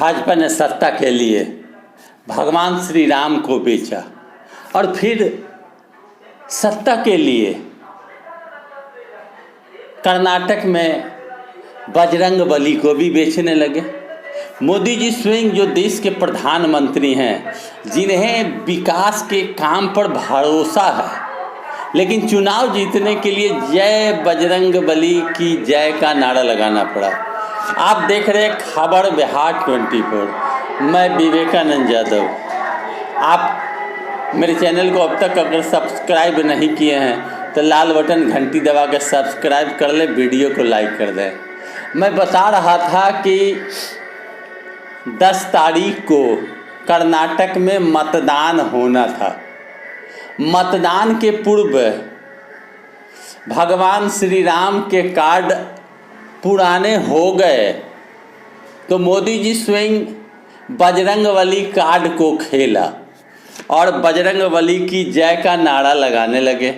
भाजपा ने सत्ता के लिए भगवान श्री राम को बेचा और फिर सत्ता के लिए कर्नाटक में बजरंगबली को भी बेचने लगे। मोदी जी स्वयं जो देश के प्रधानमंत्री हैं, जिन्हें विकास के काम पर भरोसा है, लेकिन चुनाव जीतने के लिए जय बजरंगबली की जय का नारा लगाना पड़ा। आप देख रहे हैं खबर बिहार 24। मैं विवेकानंद यादव। आप मेरे चैनल को अब तक अगर सब्सक्राइब नहीं किए हैं तो लाल बटन घंटी दबा कर सब्सक्राइब कर ले, वीडियो को लाइक कर दें। मैं बता रहा था कि 10 तारीख को कर्नाटक में मतदान होना था। मतदान के पूर्व भगवान श्री राम के कार्ड पुराने हो गए तो मोदी जी स्वयं बजरंगबली कार्ड को खेला और बजरंगबली की जय का नारा लगाने लगे।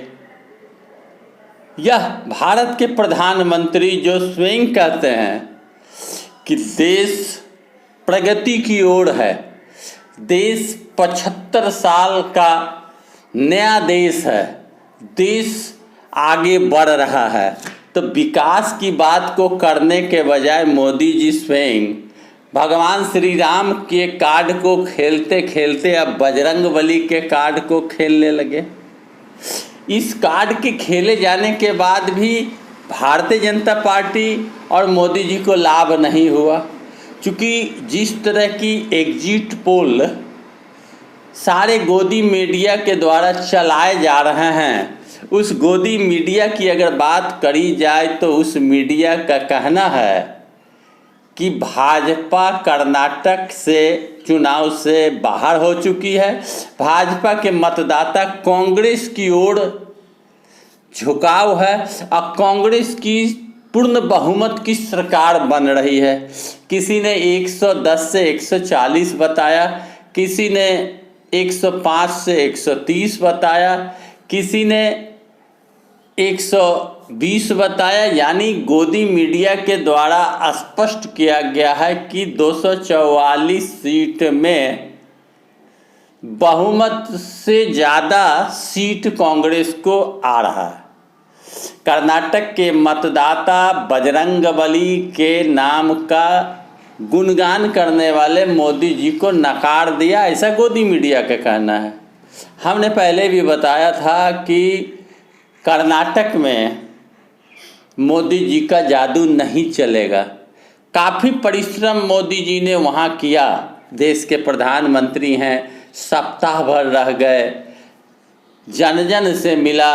यह भारत के प्रधानमंत्री जो स्वयं कहते हैं कि देश प्रगति की ओर है, देश 75 साल का नया देश है, देश आगे बढ़ रहा है, तो विकास की बात को करने के बजाय मोदी जी स्वयं भगवान श्री राम के कार्ड को खेलते खेलते अब बजरंगबली के कार्ड को खेलने लगे। इस कार्ड के खेले जाने के बाद भी भारतीय जनता पार्टी और मोदी जी को लाभ नहीं हुआ, क्योंकि जिस तरह की एग्जिट पोल सारे गोदी मीडिया के द्वारा चलाए जा रहे हैं, उस गोदी मीडिया की अगर बात करी जाए तो उस मीडिया का कहना है कि भाजपा कर्नाटक से चुनाव से बाहर हो चुकी है, भाजपा के मतदाता कांग्रेस की ओर झुकाव है और कांग्रेस की पूर्ण बहुमत की सरकार बन रही है। किसी ने 110 से 140 बताया, किसी ने 105 से 130 बताया, किसी ने 120 बताया। यानी गोदी मीडिया के द्वारा स्पष्ट किया गया है कि 244 सीट में बहुमत से ज़्यादा सीट कांग्रेस को आ रहा है। कर्नाटक के मतदाता बजरंगबली के नाम का गुणगान करने वाले मोदी जी को नकार दिया, ऐसा गोदी मीडिया का कहना है। हमने पहले भी बताया था कि कर्नाटक में मोदी जी का जादू नहीं चलेगा। काफ़ी परिश्रम मोदी जी ने वहाँ किया, देश के प्रधानमंत्री हैं, सप्ताह भर रह गए, जन जन से मिला,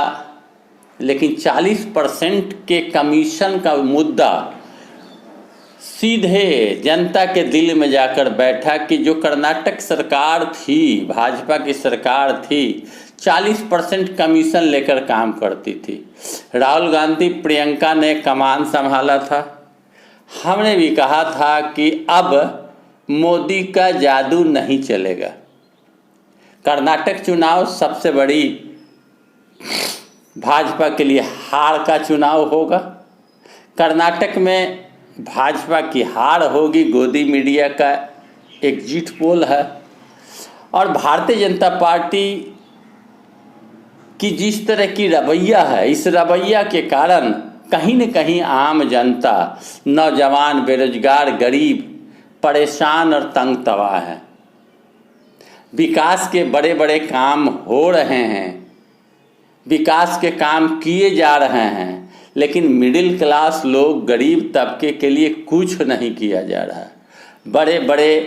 लेकिन 40% के कमीशन का मुद्दा सीधे जनता के दिल में जाकर बैठा कि जो कर्नाटक सरकार थी, भाजपा की सरकार थी, 40% कमीशन लेकर काम करती थी। राहुल गांधी, प्रियंका ने कमान संभाला था। हमने भी कहा था कि अब मोदी का जादू नहीं चलेगा। कर्नाटक चुनाव सबसे बड़ी भाजपा के लिए हार का चुनाव होगा। कर्नाटक में भाजपा की हार होगी, गोदी मीडिया का एग्जिट पोल है। और भारतीय जनता पार्टी की जिस तरह की रवैया है, इस रवैया के कारण कहीं न कहीं आम जनता, नौजवान, बेरोजगार, गरीब परेशान और तंग तबाह हैं। विकास के बड़े बड़े काम हो रहे हैं, विकास के काम किए जा रहे हैं, लेकिन मिडिल क्लास लोग, गरीब तबके के लिए कुछ नहीं किया जा रहा है। बड़े बड़े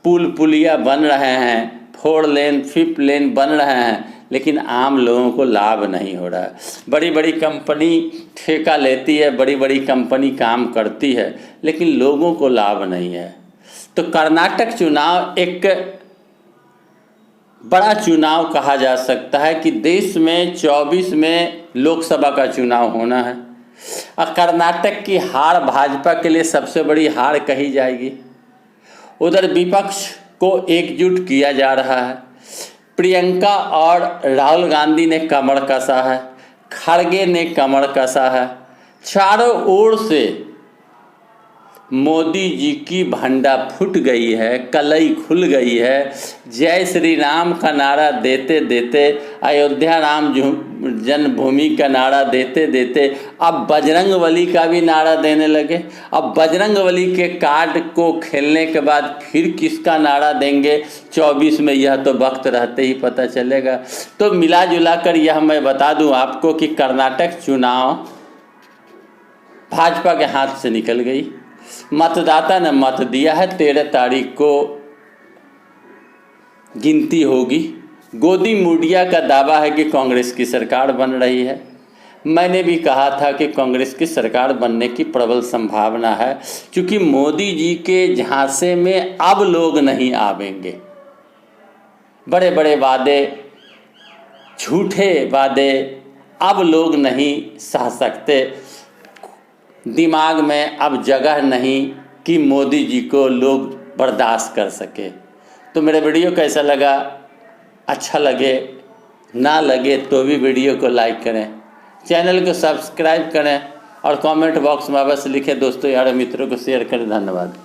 पुल पुलिया बन रहे हैं, 4 लेन 5 लेन बन रहे हैं, लेकिन आम लोगों को लाभ नहीं हो रहा है। बड़ी बड़ी कंपनी ठेका लेती है, बड़ी बड़ी कंपनी काम करती है, लेकिन लोगों को लाभ नहीं है। तो कर्नाटक चुनाव एक बड़ा चुनाव कहा जा सकता है कि देश में 24 में लोकसभा का चुनाव होना है और कर्नाटक की हार भाजपा के लिए सबसे बड़ी हार कही जाएगी। उधर विपक्ष को एकजुट किया जा रहा है। प्रियंका और राहुल गांधी ने कमर कसा है, खड़गे ने कमर कसा है, चारों ओर से मोदी जी की भंडा फूट गई है, कलई खुल गई है। जय श्री राम का नारा देते देते, अयोध्या राम जन्मभूमि का नारा देते देते अब बजरंगबली का भी नारा देने लगे। अब बजरंगबली के कार्ड को खेलने के बाद फिर किसका नारा देंगे 24 में, यह तो वक्त रहते ही पता चलेगा। तो मिला जुला कर यह मैं बता दूं आपको कि कर्नाटक चुनाव भाजपा के हाथ से निकल गई। मतदाता ने मत दिया है, 13 तारीख को गिनती होगी। गोदी मीडिया का दावा है कि कांग्रेस की सरकार बन रही है। मैंने भी कहा था कि कांग्रेस की सरकार बनने की प्रबल संभावना है, क्योंकि मोदी जी के झांसे में अब लोग नहीं आवेंगे। बड़े बड़े वादे, झूठे वादे अब लोग नहीं सह सकते। दिमाग में अब जगह नहीं कि मोदी जी को लोग बर्दाश्त कर सके। तो मेरा वीडियो कैसा लगा? अच्छा लगे ना लगे तो भी वीडियो को लाइक करें, चैनल को सब्सक्राइब करें और कमेंट बॉक्स में अवश्य लिखें। दोस्तों यार मित्रों को शेयर करें। धन्यवाद।